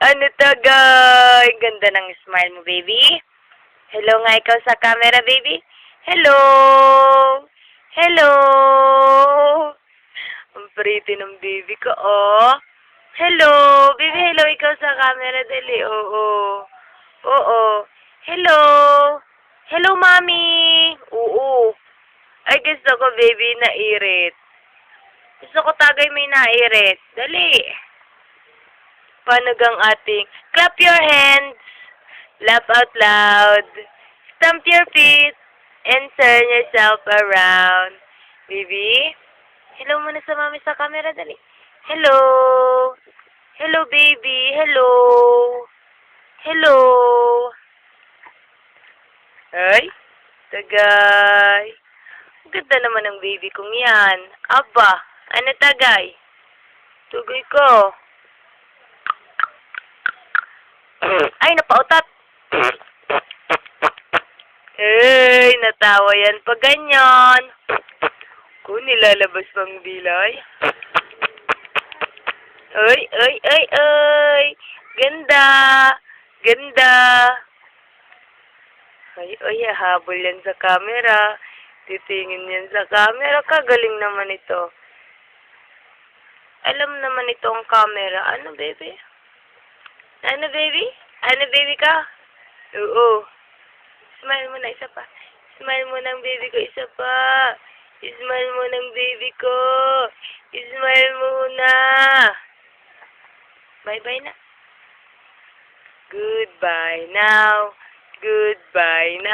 Ano tagay? Ganda ng smile mo, baby. Hello nga ikaw sa camera, baby. Hello. Hello. Ang pretty ng baby ko, oh. Hello. Baby, hello ikaw sa camera, dali. Oo. Oo. Hello. Hello, mommy. Oo. Ay, gusto ko, baby, nairit. Gusto ko tagay may nairit. Dali. Paano gang ating clap your hands, laugh out loud, stamp your feet, and turn yourself around. Baby, hello muna sa mami sa camera, dali. Hello. Hello, baby. Hello. Hello. Ay, tagay. Ang ganda naman ng baby kong yan. Aba, ano tagay? Tugay ko. Ay, napautat. Ay, natawa yan pag ganyan. Kung nilalabas pang bilay. Ay, ay, ay, ay. Ganda. Ganda. Ay, ay, habol yan sa camera. Titingin yan sa camera. Kagaling naman ito. Alam naman ito ang camera. Ano, baby? Ano, baby? Ano, baby ka? Oo. Smile mo na isa pa. Smile mo ng baby ko isa pa. Smile mo ng baby ko. Smile mo na. Bye-bye na. Goodbye now. Goodbye now.